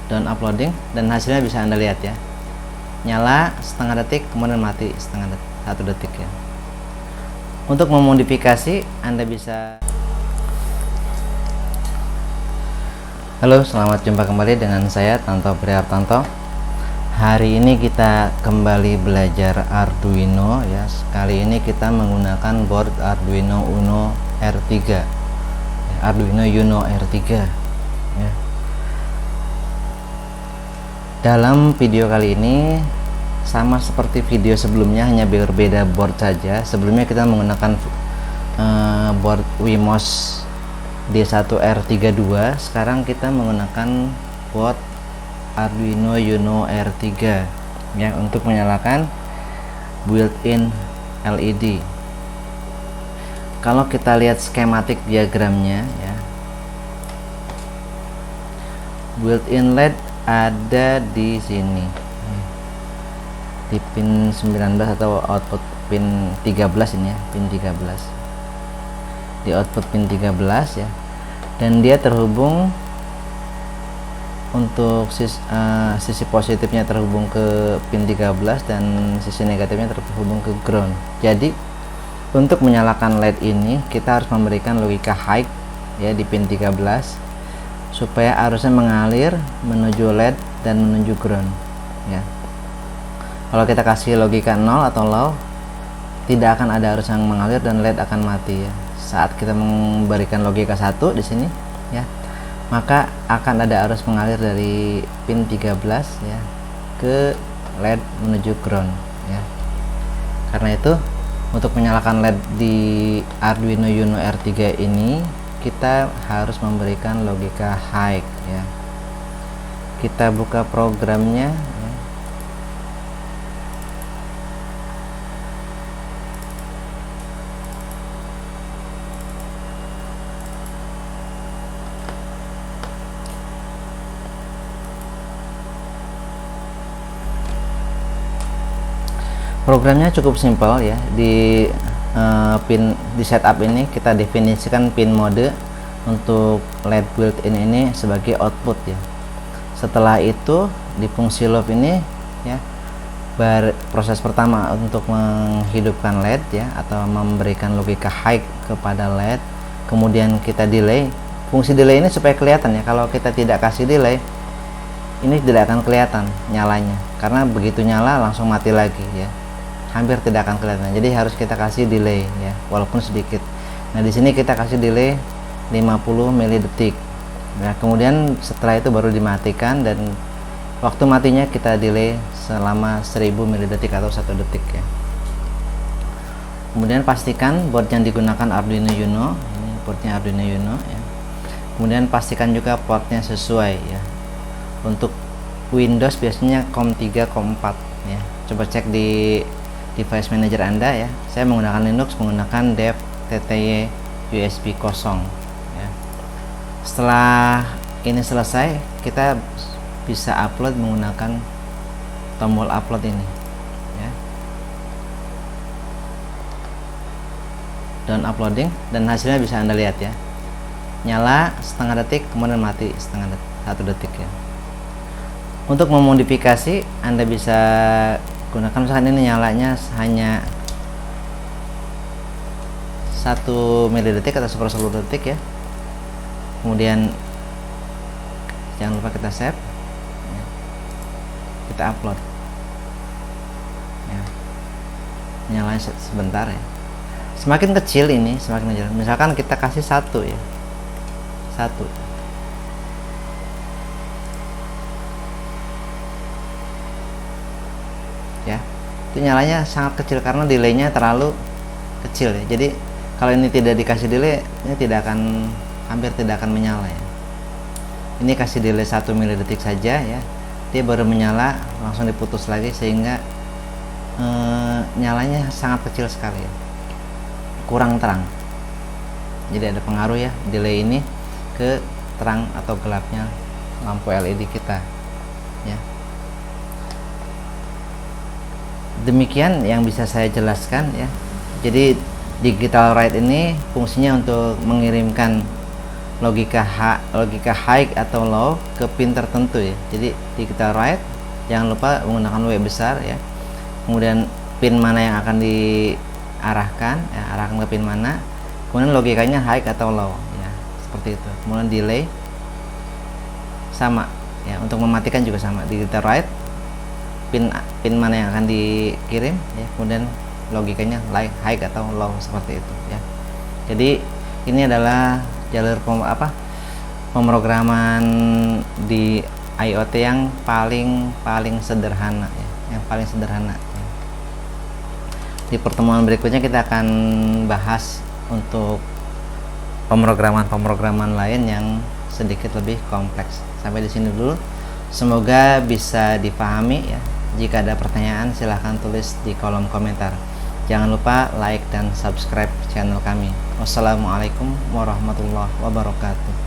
down uploading, dan hasilnya bisa Anda lihat ya, nyala setengah detik kemudian mati satu detik ya. Untuk memodifikasi Anda bisa. Halo, selamat jumpa kembali dengan saya Tanto Prihartanto. Hari ini kita kembali belajar Arduino ya. Kali ini kita menggunakan board Arduino Uno R3, Arduino Uno R3 ya. Dalam video kali ini sama seperti video sebelumnya, hanya berbeda board saja. Sebelumnya kita menggunakan board Wemos D1R32. Sekarang kita menggunakan board Arduino Uno R3 ya, untuk menyalakan built-in LED. Kalau kita lihat skematik diagramnya ya, built-in LED ada di sini di pin 19 atau output pin 13 ini ya, pin 13 di output pin 13 ya, dan dia terhubung untuk sisi positifnya terhubung ke pin 13 dan sisi negatifnya terhubung ke ground. Jadi untuk menyalakan LED ini kita harus memberikan logika high ya di pin 13 supaya arusnya mengalir menuju LED dan menuju ground ya. Kalau kita kasih logika 0 atau low, tidak akan ada arus yang mengalir dan LED akan mati ya. Saat kita memberikan logika 1 di sini ya, maka akan ada arus mengalir dari pin 13 ya ke LED menuju ground ya. Karena itu untuk menyalakan LED di Arduino Uno R3 ini kita harus memberikan logika high ya. Kita buka programnya ya. Programnya cukup simpel ya. Di setup ini kita definisikan pin mode untuk LED built-in ini sebagai output ya. Setelah itu di fungsi loop ini ya, proses pertama untuk menghidupkan LED ya atau memberikan logika high kepada LED, kemudian kita delay. Fungsi delay ini supaya kelihatan ya. Kalau kita tidak kasih delay, ini tidak akan kelihatan nyalanya, karena begitu nyala langsung mati lagi ya, hampir tidak akan kelihatan. Jadi harus kita kasih delay ya, walaupun sedikit. Nah di sini kita kasih delay 50 mili-detik. Nah kemudian setelah itu baru dimatikan, dan waktu matinya kita delay selama 1000 mili-detik atau 1 detik ya. Kemudian pastikan board yang digunakan Arduino Uno, ini boardnya Arduino Uno ya. Kemudian pastikan juga portnya sesuai ya. Untuk Windows biasanya COM3, COM4 ya. Coba cek di device manager Anda ya. Saya menggunakan Linux, menggunakan dev TTY USB 0 ya. Setelah ini selesai, kita bisa upload menggunakan tombol upload ini ya. Down uploading, dan hasilnya bisa Anda lihat ya, nyala setengah detik kemudian mati satu detik ya. Untuk memodifikasi Anda bisa gunakan, misalkan ini nyalanya hanya 1 mili-detik atau 1/10 detik ya. Kemudian jangan lupa kita save ya. Kita upload ya. Nyalanya sebentar ya. Semakin kecil ini semakin kecil. Misalkan kita kasih 1 ya, 1 ya, itu nyalanya sangat kecil karena delaynya terlalu kecil ya. Jadi kalau ini tidak dikasih delay, ini hampir tidak akan menyala ya. Ini kasih delay 1 mili-detik saja ya, dia baru menyala, langsung diputus lagi, sehingga nyalanya sangat kecil sekali ya, kurang terang. Jadi ada pengaruh ya delay ini ke terang atau gelapnya lampu LED kita ya. Demikian yang bisa saya jelaskan ya. Jadi digital write ini fungsinya untuk mengirimkan logika high atau low ke pin tertentu ya. Jadi kita write, jangan lupa menggunakan W besar ya. Kemudian pin mana yang akan diarahkan ya, arahkan ke pin mana. Kemudian logikanya high atau low ya, seperti itu. Kemudian delay sama ya, untuk mematikan juga sama, kita write pin mana yang akan dikirim ya, kemudian logikanya high atau low, seperti itu ya. Jadi ini adalah jalur pemrograman di IoT yang paling sederhana ya, yang paling sederhana ya. Di pertemuan berikutnya kita akan bahas untuk pemrograman lain yang sedikit lebih kompleks. Sampai di sini dulu, semoga bisa dipahami ya. Jika ada pertanyaan silahkan tulis di kolom komentar. Jangan lupa like dan subscribe channel kami. Wassalamualaikum warahmatullahi wabarakatuh.